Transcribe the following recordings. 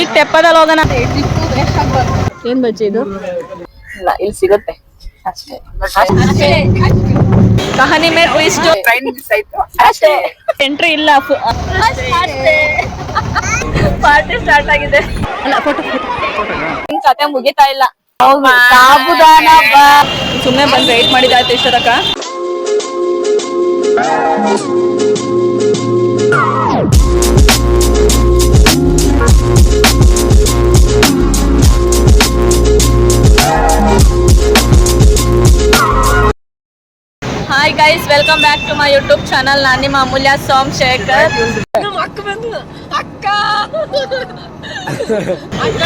ಈಗ ತೆಪ್ಪದಲ್ಲಿ ಹೋಗೋಣ. ಏನ್ ಬಜ್ಜಿ ಇದು? ಇಲ್ಲ, ಇಲ್ಲಿ ಸಿಗುತ್ತೆ ಅಷ್ಟೇ. ಕಹಾನಿ ಮೇ ಟ್ವಿಸ್ಟ್. ಟ್ರೈನ್ ಮಿಸ್ ಆಯ್ತು ಅಷ್ಟೇ. ಎಂಟ್ರಿ ಇಲ್ಲ. ಪಾರ್ಟಿ ಸ್ಟಾರ್ಟ್ ಆಗಿದೆ. ಅಲ್ಲ, ಫೋಟೋ ಕತೆ ಮುಗಿತಾ ಇಲ್ಲ. ಸುಮ್ಮನೆ ಬಂದು ವೇಟ್ ಮಾಡಿದಾಯ್ತು ಇಷ್ಟ ತನಕ. Hi guys, welcome back to my YouTube channel. ನಾನು ನಿಮ್ಮ ಅಮೂಲ್ಯ ಸೋಮಶೇಖರ್.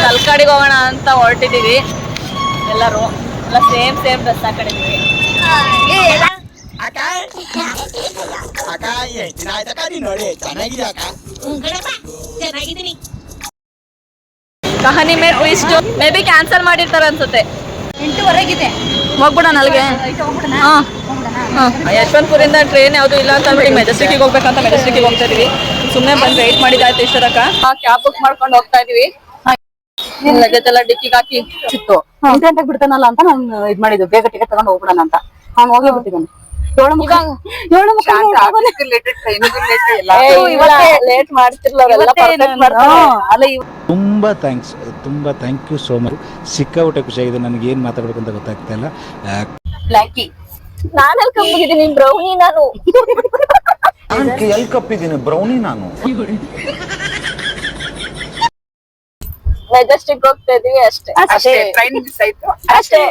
ತಲಕಾಡಿಗೆ ಹೋಗೋಣ ಅಂತ ಹೊರಟಿದೀವಿ. ಎಲ್ಲರೂ ಎಲ್ಲ ಸೇಮ್ ಡ್ರೆಸ್ ಹಾಕೊಂಡಿದೀವಿ. ಕಹಾನಿ ಮೇ ಟ್ವಿಸ್ಟ್ ಮೇ ಬಿ ಕ್ಯಾನ್ಸಲ್ ಮಾಡಿರ್ತಾರೆ ಅನ್ಸುತ್ತೆ. 8:15 ಹೋಗ್ಬಿಡೋಣ ಅಲ್ಲಿಗೆ. ಯಶವಂತಪುರಿಂದ ಟ್ರೈನ್ ಯಾವುದು ಇಲ್ಲ ಅಂತ ಅಂದ್ಬಿಟ್ಟು ಮೆಜೆಸ್ಟಿಕ್ಗೆ ಹೋಗ್ಬೇಕಂತ ಮೆಜೆಸ್ಟಿಕ್ಗೆ ಹೋಗ್ತಾ ಇದೀವಿ. ಸುಮ್ಮನೆ ಬಂದು ವೇಟ್ ಮಾಡಿದಾಯ್ತು ಇಷ್ಟ ತನಕ. ಕ್ಯಾಬ್ ಬುಕ್ ಮಾಡ್ಕೊಂಡು ಹೋಗ್ತಾ ಇದೀವಿ. ಲಗೇಜ್ ಎಲ್ಲ ಡಿಕ್ಕಿಗೆ ಹಾಕಿ ಚಿತ್ತು ಇಂಟೆಂಟ್ ಬಿಡ್ತಾನಲ್ಲ ಅಂತ ನಾನು ಇದ್ ಮಾಡಿದ್ದು, ಬೇಗ ಟಿಕೆಟ್ ತಗೊಂಡು ಹೋಗ್ಬಿಡೋಣ ಅಂತ. ನಾನು ಹೋಗೇ ಬಿಟ್ಟಿದ್ದಾನೆ. ಲೇಟ್ ಮಾಡ್ತಿರ್ಲ ತುಂಬಾ ಥ್ಯಾಂಕ್ಸ್, ತುಂಬಾ ಥ್ಯಾಂಕ್ ಯು ಸೋ ಮಚ್. ಸಿಕ್ಕಾಪಟ್ಟೆ ಖುಷಿಯಾಗಿದೆ. ನನಗೆ ಏನ್ ಮಾತಾಡ್ಬೇಕಂತ ಗೊತ್ತಾಗ್ತಾ ಇಲ್ಲ. ನಾನು ಕಪ್ಪಿದ್ದೀನಿ ಬ್ರೌನಿ. ನಾನು ಎಲ್ಲಿ ಕಪ್ಪಿದ್ದೀನಿ ಬ್ರೌನಿ ನಾನು. ಮೆಜೆಸ್ಟಿಕ್ ಹೋಗ್ತಾ ಇದೀವಿ ಅಷ್ಟೇ. ಟ್ರೈನ್ ಮಿಸ್ ಆಯ್ತು ಅಷ್ಟೇ.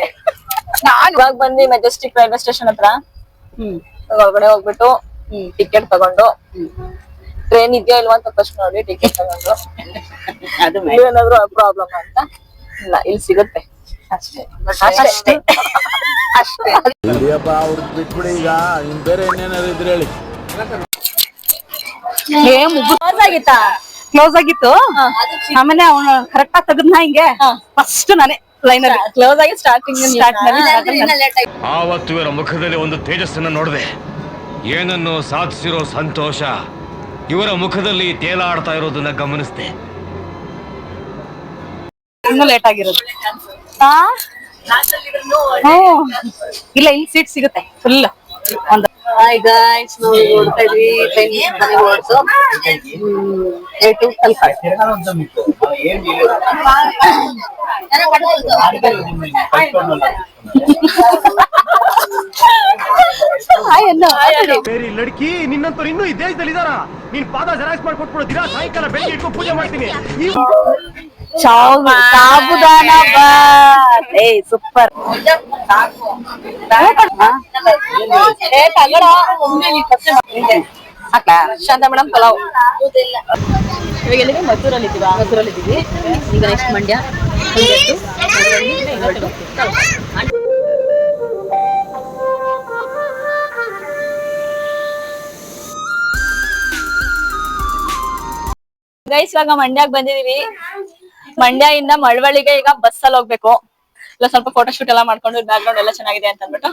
ನಾನು ಇವಾಗ ಬಂದಿ ಮೆಜೆಸ್ಟಿಕ್ ರೈಲ್ವೆ ಸ್ಟೇಷನ್ ಹತ್ರ. ಒಳಗಡೆ ಹೋಗ್ಬಿಟ್ಟು ಟಿಕೆಟ್ ತಗೊಂಡು, ಟ್ರೈನ್ ಇದೆಯಾ ಇಲ್ವಾ ಅಂತ ಫಸ್ಟ್ ನೋಡಿ ಟಿಕೆಟ್ ತಗೊಂಡು, ಅದು ಏನಾದ್ರು ಪ್ರಾಬ್ಲಮ್ ಅಂತ ಇಲ್ಲ, ಇಲ್ಲಿ ಸಿಗುತ್ತೆ ಅಷ್ಟೇ. ಅಷ್ಟೇ ಬಿಟ್ಬಿಡಿ. ಈಗ ಬೇರೆ ಏನೇನಾದ್ರು ಇದ್ರೆ ಹೇಳಿ. ಕ್ಲೋಸ್ ಆಗಿತ್ತು. ಆಮೇಲೆ ಅವನು ಕರೆಕ್ಟ್ ಆಗಿ ತೆಗದ್ನ ಹಿಂಗೆ ಫಸ್ಟ್ ನಾನೇ ಲೈನ್ ಅಲ್ಲಿ ಕ್ಲೋಸ್ ಆಗಿ ಸ್ಟಾರ್ಟಿಂಗ್ ಆವತ್ತು ಇವರ ಮುಖದಲ್ಲಿ ಒಂದು ತೇಜಸ್ಸನ್ನು ನೋಡಿದೆ. ಏನನ್ನು ಸಾಧಿಸಿರೋ ಸಂತೋಷ ಇವರ ಮುಖದಲ್ಲಿ ತೇಲಾಡ್ತಾ ಇರೋದನ್ನ ಗಮನಿಸಿದೆ. ಇನ್ನೂ ಲೇಟ್ ಆಗಿರೋದು. ಇಲ್ಲ, ಇಲ್ಲಿ ಸೀಟ್ ಸಿಗುತ್ತೆ ಫುಲ್. ಹಾಯ್ ಗೈಸ್, ನಾವು ನೋಡ್ತಾ ಇದ್ವಿ ಟ್ರೈನ್ ಮನೆಗೆ ಹೊರಟು ಲಡ್ಕಿ ನಿನ್ನಂತವ್ರು ಇನ್ನೂ ಈ ದೇಶದಲ್ಲಿ ಇದಾರ. ನೀನ್ ಪಾದ ಜೆರಾಕ್ಸ್ ಮಾಡಿ ಕೊಟ್ಬಿಡು. ದಿನ ಸಾಯಂಕಾಲ ಬೆಂಕಿ ಇಟ್ಕೊಂಡು ಪೂಜೆ ಮಾಡ್ತೀನಿ. ಸಾಬುದಾನ ಸೂಪರ್. ಶಾಂತ ಮೇಡಮ್ ಪಲಾವ್. ಇವಾಗ ಎಲ್ಲಿಗೆ? ಮದ್ದೂರಲ್ಲಿದ್ದೀವಿ. ಈಗ ನೆಕ್ಸ್ಟ್ ಮಂಡ್ಯ. ಗೈಸ್, ಇವಾಗ ಮಂಡ್ಯಕ್ಕೆ ಬಂದಿದೀವಿ. ಮಂಡ್ಯ ಇಂದ ಮಳವಳ್ಳಿಗೆ ಈಗ ಬಸ್ ಅಲ್ಲಿ ಹೋಗ್ಬೇಕು. ಇಲ್ಲ ಸ್ವಲ್ಪ ಫೋಟೋ ಶೂಟ್ ಎಲ್ಲ ಮಾಡ್ಕೊಂಡು, ಬ್ಯಾಕ್ ಗ್ರೌಂಡ್ ಎಲ್ಲ ಚೆನ್ನಾಗಿದೆ ಅಂತ ಅಂದ್ಬಿಟ್ಟು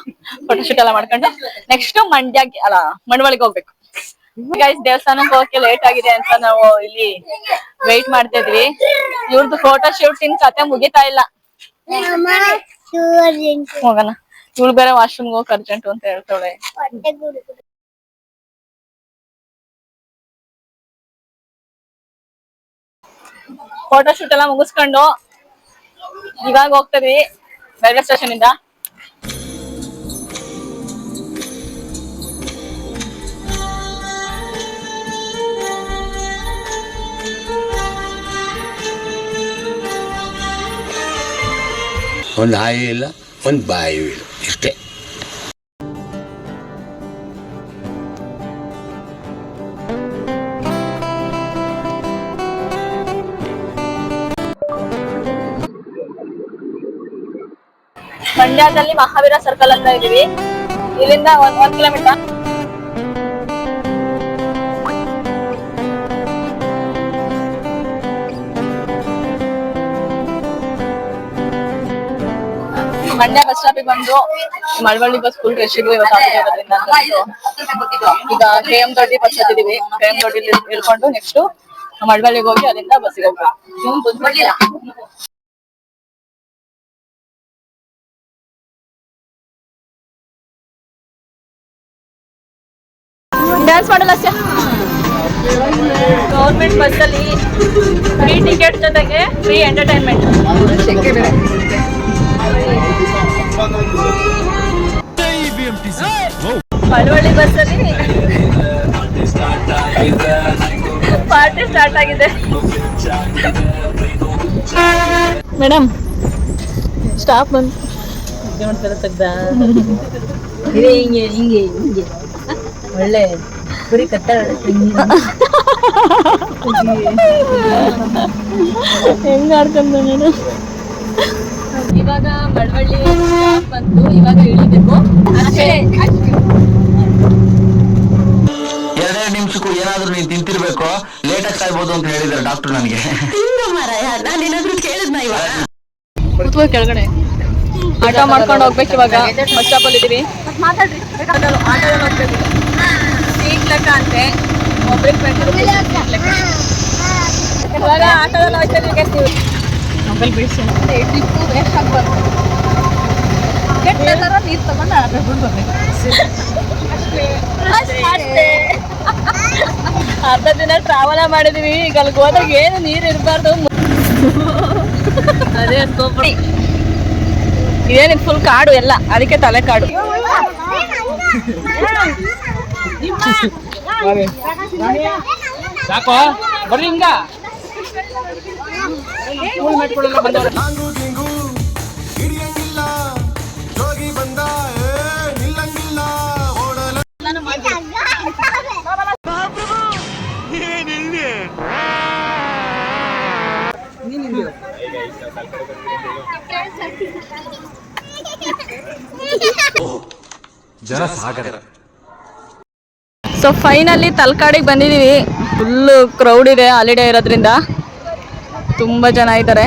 ಫೋಟೋ ಶೂಟ್ ಎಲ್ಲ ಮಾಡ್ಕೊಂಡು ನೆಕ್ಸ್ಟ್ ಮಂಡ್ಯಕ್ಕೆ ಅಲ್ಲ ಮಳವಳ್ಳಿಗೆ ಹೋಗ್ಬೇಕು. ಗೈಸ್, ದೇವಸ್ಥಾನಕ್ಕೆ ಹೋಗಕ್ಕೆ ಲೇಟ್ ಆಗಿದೆ ಅಂತ ನಾವು ಇಲ್ಲಿ ವೇಟ್ ಮಾಡ್ತಾ ಇದ್ವಿ. ಇವ್ರದ್ದು ಫೋಟೋ ಶೂಟಿಂಗ್ ಕತೆ ಮುಗಿತಾ ಇಲ್ಲ. ಹೋಗೋಣ. ಇವಳು ಬೇರೆ ವಾಶ್ರೂಮ್ಗೆ ಹೋಗಿ ಅರ್ಜೆಂಟ್ ಅಂತ ಹೇಳ್ತಾಳೆ. ಫೋಟೋ ಶೂಟ್ ಎಲ್ಲ ಮುಗಿಸ್ಕೊಂಡು ಇವಾಗ ಹೋಗ್ತಿದ್ವಿ ರೈಲ್ವೆ ಸ್ಟೇಷನ್ ಇಂದ. ಒಂದು ಹಾಯಿ ಇಲ್ಲ, ಒಂದು ಬಾಯಿ ಇಲ್ಲ, ಇಷ್ಟೇ. ಮಂಡ್ಯದಲ್ಲಿ ಮಹಾವೀರ ಸರ್ಕಲ್ ಅಂತ ಇದೀವಿ. ಇಲ್ಲಿಂದ 1 ಕಿಲೋಮೀಟರ್. ಮಂಡ್ಯ ಬಸ್ ಸ್ಟಾಪ್ ಬಂದು ಮಳವಳ್ಳಿ ಬಸ್ ಫುಲ್ ರಶ್ ಇದೆ ಇವತ್ತು. ಈಗ KM ದೊಡ್ಡಿ ಬಸ್ ಹತ್ತಿದೀವಿ. KM ದೊಡ್ಡಿ ಇಳ್ಕೊಂಡು ನೆಕ್ಸ್ಟ್ ಮಳವಳ್ಳಿಗೆ ಹೋಗಿ ಅಲ್ಲಿಂದ ಬಸ್ಸಿಗೆ ಹೋಗ್ಬೇಕು. ಡ್ಯಾನ್ಸ್ ಮಾಡಲ್ಲ ಅಷ್ಟೇ. ಗೌರ್ಮೆಂಟ್ ಬಸ್ಸಲ್ಲಿ ಫ್ರೀ ಟಿಕೆಟ್ ಜೊತೆಗೆ ಫ್ರೀ ಎಂಟರ್ಟೈನ್ಮೆಂಟ್. ಮಳವಳ್ಳಿ ಬಸ್ಸಲ್ಲಿ ಪಾರ್ಟಿ ಸ್ಟಾರ್ಟ್ ಆಗಿದೆ. ಮೇಡಮ್ ಸ್ಟಾಪ್ ಬಂದು ಹಿಂಗೆ ಹಿಂಗೆ ಹಿಂಗೆ ಒಳ್ಳೆ ಕುರಿ ಕಟ್ಟ ಹೆಂಗ್ ಆಡ್ಕೊಂಡು ನೀನು. ಇವಾಗ ಮಳವಳ್ಳಿ ಸ್ಟಾಪ್ ಬಂತು, ಇವಾಗ ಇಳಿಬೇಕು ಅಷ್ಟೇ. 2 ನಿಮಿಷಕ್ಕೂ ಏನಾದ್ರೂ ನೀನ್ ತಿಂತಿರ್ಬೇಕು, ಲೇಟ್ ಆಗಿ ಸಾಯ್ಬೋದು ಅಂತ ಹೇಳಿದಾರೆ ಡಾಕ್ಟರ್ ನನಗೆ. ಕೂತ್ಕೋ ಕೆಳಗಡೆ. ಆಟೋ ಮಾಡ್ಕೊಂಡು ಹೋಗ್ಬೇಕು. ಇವಾಗ ಬಸ್ ಸ್ಟಾಪ್ ಅಲ್ಲಿ ಇದೀವಿ. ಆಟೋದಲ್ಲಿ ಹೋಗ್ಬೇಕು. ಸೀಟ್ ಲೆಕ್ಕ ಅಂತೆ, ಒಬ್ರಿಗೆ 20 ರೂಪಾಯಿ ಲೆಕ್ಕ. ಇವಾಗ ಆಟೋದಲ್ಲಿ ಹೋಗ್ತೀವಿ. ಮೊಬೈಲ್ ಬಿಡಿಸಿ ವೇಸ್ಟ್ ಆಗ್ಬಾರ್ದು. ಕೆಟ್ಟ ತರ ನೀರು ತಗೊಂಡು ಆಟೋ ಬಿಡ್ಬೇಕು. ಅರ್ಧ ದಿನ ಟ್ರಾವೆಲ್ ಮಾಡಿದೀವಿ. ಈಗ ಅಲ್ಲಿಗೆ ಹೋದಾಗ ಏನು ನೀರು ಇರಬಾರ್ದು. ಅದೇ ಇದೇನಿದ್ ಫುಲ್ ಕಾಡು ಎಲ್ಲ, ಅದಕ್ಕೆ ತಲೆ ಕಾಡು. ಬರ್ರಿ ಹಿಂಗ ಸೊ ಫೈನಲಿ ತಲಕಾಡಿಗೆ ಬಂದಿದ್ದೀವಿ. ಫುಲ್ಲು ಕ್ರೌಡ್ ಇದೆ, ಹಾಲಿಡೇ ಇರೋದ್ರಿಂದ ತುಂಬ ಜನ ಇದ್ದಾರೆ.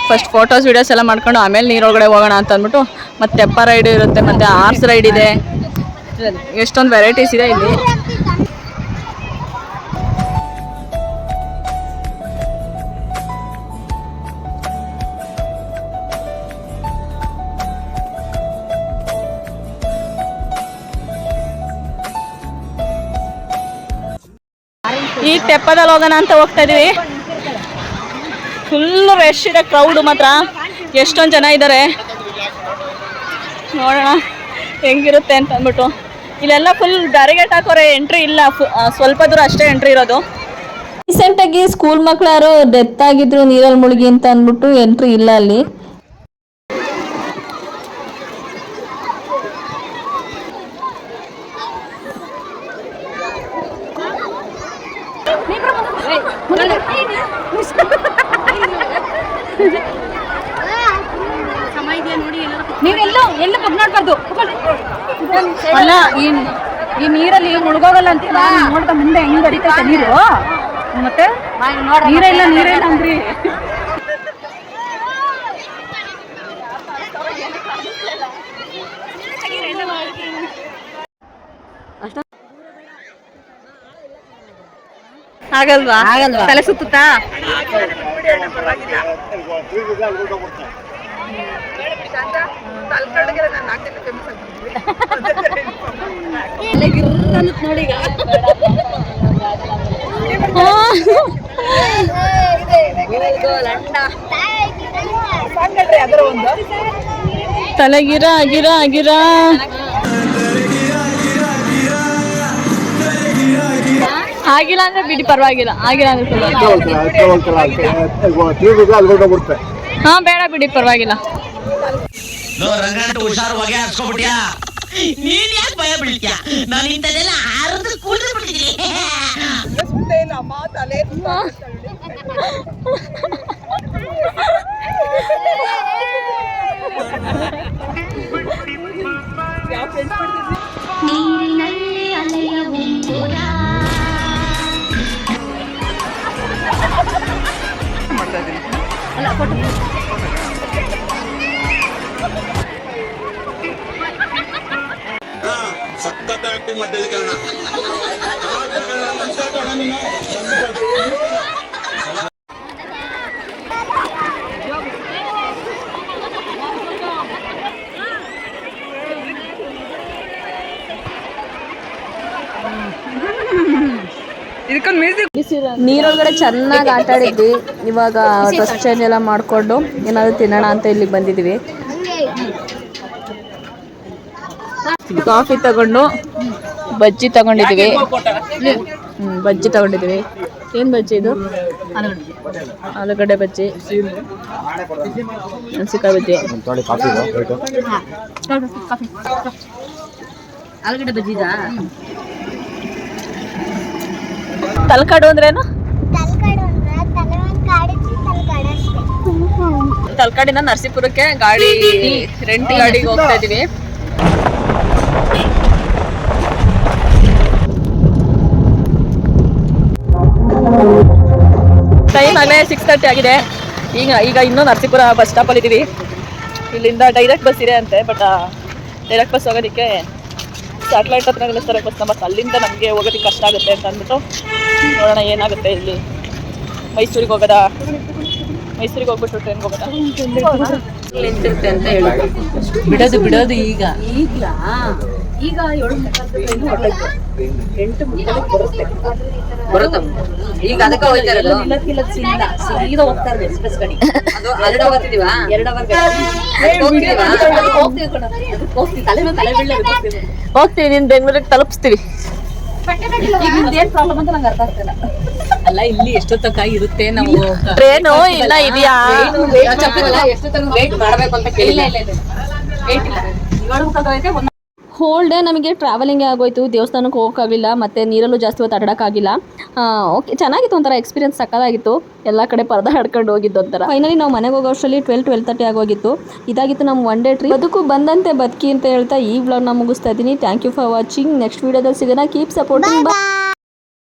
ಫಸ್ಟ್ ಫೋಟೋಸ್ ವೀಡಿಯೋಸ್ ಎಲ್ಲ ಮಾಡ್ಕೊಂಡು ಆಮೇಲೆ ನೀರೊಳಗಡೆ ಹೋಗೋಣ ಅಂತ ಅಂದ್ಬಿಟ್ಟು. ಮತ್ತು ತೆಪ್ಪ ರೈಡ್ ಇರುತ್ತೆ, ಮತ್ತು ಹಾರ್ಸ್ ರೈಡ್ ಇದೆ, ಎಷ್ಟೊಂದು ವೆರೈಟೀಸ್ ಇದೆ ಇಲ್ಲಿ. ಈಗ ತೆಪ್ಪದಲ್ಲಿ ಹೋಗೋಣ ಅಂತ ಹೋಗ್ತಾ ಇದೀವಿ. ಫುಲ್ ರಶ್ ಇದೆ, ಕ್ರೌಡ್ ಮಾತ್ರ ಎಷ್ಟೊಂದು ಜನ ಇದ್ದಾರೆ. ನೋಡೋಣ ಹೆಂಗಿರುತ್ತೆ ಅಂತ ಅಂದ್ಬಿಟ್ಟು. ಇಲ್ಲೆಲ್ಲ ಫುಲ್ ಬ್ಯಾರಿಗೇಟ್ ಹಾಕೋರೆ, ಎಂಟ್ರಿ ಇಲ್ಲ. ಸ್ವಲ್ಪ ದೂರ ಅಷ್ಟೇ ಎಂಟ್ರಿ ಇರೋದು. ರೀಸೆಂಟಾಗಿ ಸ್ಕೂಲ್ ಮಕ್ಳು ಯಾರು ಡೆತ್ ಆಗಿದ್ರು ನೀರಲ್ಲಿ ಮುಳುಗಿ ಅಂತ ಅಂದ್ಬಿಟ್ಟು ಎಂಟ್ರಿ ಇಲ್ಲ ಅಲ್ಲಿ. ಎಲ್ಲ ನೋಡ್ಬಾರ್ದು. ಅಲ್ಲ ಈ ನೀರಲ್ಲಿ ಮುಳುಗೋಗಲ್ಲ ಅಂತ ನೋಡ್ದ ಮುಂದೆ ಹೆಂಗ್ ಹರಿತೈತೆ ನೀರು. ಮತ್ತೆ ನೀರೆಲ್ಲ ಅಂದ್ರಿ. ಆಗಲ್ವಾ? ತಲೆ ಸುತ್ತಾ? ತಲೆ ಗಿರ ಗಿರ ಗಿರ. ಆಗಿಲ್ಲ ಅಂದ್ರೆ ಬಿಡಿ, ಪರವಾಗಿಲ್ಲ. ಆಗಿಲ್ಲ ಅಂದ್ರೆ ಹಾ ಬೇಡ ಬಿಡಿ, ಪರವಾಗಿಲ್ಲ. ಹುಷಾರು ಹೊಗೆ ಹಾಕ್ಸ್ಕೊಬಿಟ್ಯಾ? ನೀನ್ ಯಾಕೆ ಭಯ ಬೀಳ್ತ್ಯಾ? ನಾನು ಇಂಥದೆಲ್ಲ ಆರದು ಕೂಡಿ ಬಿಟ್ಟಿದ್ದೀನಿ. ನೀರಿನಲ್ಲಿ ಅಲೆಯ ಉಂಗುರ ಸಖತ್ ಆಕ್ಟಿಂಗ್ ಮಾಡಿದ್ದೆ ಕಣ. ನೀರೊಳಗಡೆ ಚೆನ್ನಾಗಿ ಆಟ ಆಡಿದ್ವಿ. ಇವಾಗ ಡ್ರೆಸ್ ಚೇಂಜ್ ಎಲ್ಲ ಮಾಡಿಕೊಂಡು ಏನಾದರೂ ತಿನ್ನೋಣ ಅಂತ ಇಲ್ಲಿಗೆ ಬಂದಿದ್ವಿ. ಕಾಫಿ ತಗೊಂಡು ಬಜ್ಜಿ ತಗೊಂಡಿದೀವಿ. ಬಜ್ಜಿ ತಗೊಂಡಿದೀವಿ. ಏನ್ ಬಜ್ಜಿ ಇದು? ಆಲೂಗಡ್ಡೆ ಬಜ್ಜಿ, ಮೆಣಸಿನಕಾಯಿ ಬಜ್ಜಿ. ಆಲೂಗಡ್ಡೆ ಬಜ್ಜಿ ತಲಕಾಡು ಅಂದ್ರೇನು? ತಲಕಾಡಿನ ನರಸೀಪುರಕ್ಕೆ ಗಾಡಿ ರೆಂಟ್ ಗಾಡಿಗೆ ಹೋಗ್ತಾ ಇದೀವಿ. ಟೈಮ್ ಆಗಲೇ 6:30 ಆಗಿದೆ. ಈಗ ಇನ್ನೂ ನರಸೀಪುರ ಬಸ್ ಸ್ಟಾಪಲ್ಲಿ ಇದ್ದೀವಿ. ಇಲ್ಲಿಂದ ಡೈರೆಕ್ಟ್ ಬಸ್ ಇದೆ ಅಂತೆ, ಬಟ್ ಡೈರೆಕ್ಟ್ ಬಸ್ ಹೋಗೋದಕ್ಕೆ ಸ್ಯಾಟಲೈಟ್ ಹತ್ರ ನಿಲ್ಲಿಸ್ತಾರೆ ಬಸ್ ನಂಬರ್. ಅಲ್ಲಿಂದ ನಮಗೆ ಹೋಗೋದಕ್ಕೆ ಕಷ್ಟ ಆಗುತ್ತೆ ಅಂತ ಅಂದ್ಬಿಟ್ಟು ನೋಡೋಣ ಏನಾಗುತ್ತೆ. ಇಲ್ಲಿ ಮೈಸೂರಿಗೆ ಹೋಗೋದಾ, ಮೈಸೂರಿಗೆ ಹೋಗ್ಬಿಟ್ಟು ಟ್ರೈನ್ಗೆ ಹೋಗೋದಾ ನಿಂತಿರುತ್ತೆ ಅಂತ ಹೇಳಿ ಬಿಡೋದು ಈಗ 8 ಬರುತ್ತೆ. ಈಗ ಅದಕ್ಕೆ ಹೋಗ್ತಾರಲ್ಲ, ಸೀದಾ ಹೋಗ್ತಾರೆ ಎಕ್ಸ್ಪ್ರೆಸ್ ಗಾಡಿ. ಅದು 2 ಅವರ್ ಇದೀವಾ, 2 ಅವರ್ ಹೋಗ್ತೀವಿ. ನೀನು ಬೆಂಗಳೂರಿಗೆ ತಲುಪಿಸ್ತೀವಿ. ಏನ್ ಪ್ರಾಬ್ಲಮ್ ಅಂತ ನಂಗೆ ಅರ್ಥ ಆಗ್ತಿಲ್ಲ. ಅಲ್ಲ, ಇಲ್ಲಿ ಎಷ್ಟೊತ್ತಕ್ಕ ಇರುತ್ತೆ ನಾವು ಟ್ರೈನು ಇಲ್ಲ ಇದೆಯಾ? ವೇಟ್ ಮಾಡ್ಬೇಕು ಅಂತ ಕೇಳಿಲ್ಲ. ವೇಟ್ ಇಲ್ಲ, 7:30 ಹೋಲ್ ಡೇ ನಮಗೆ ಟ್ರಾವೆಲಿಂಗೇ ಆಗೋಯ್ತು. ದೇವಸ್ಥಾನಕ್ಕೆ ಹೋಗೋಕ್ಕಾಗಲಿಲ್ಲ, ಮತ್ತು ನೀರಲ್ಲೂ ಜಾಸ್ತಿ ಹೊತ್ತು ಆಟಾಡೋಕ್ಕಾಗಿಲ್ಲ. ಓಕೆ, ಚೆನ್ನಾಗಿತ್ತು. ಒಂಥರ ಎಕ್ಸ್ಪೀರಿಯನ್ಸ್ ಸಕ್ಕತ್ತಾಗಿತ್ತು. ಎಲ್ಲ ಕಡೆ ಪರದೆ ಹಾಡ್ಕೊಂಡು ಹೋಗಿದ್ದು ಒಂಥರ. ಫೈನಲಿ ನಾವು ಮನೆಗೆ ಹೋಗೋ ಅಷ್ಟರಲ್ಲಿ 12:30 ಆಗೋಗಿತ್ತು. ಇದಾಗಿತ್ತು ನಮ್ಮ ಒನ್ ಡೇ ಟ್ರಿಪ್. ಬದುಕು ಬಂದಂತೆ ಬದುಕಿ ಅಂತ ಹೇಳ್ತಾ ಈ ವ್ಲಾಗ್ನ ಮುಗಿಸ್ತಾ ಇದ್ದೀನಿ. Thank you for watching. Next ವೀಡಿಯೋದಲ್ಲಿ ಸಿಗೋಣ. Keep supporting.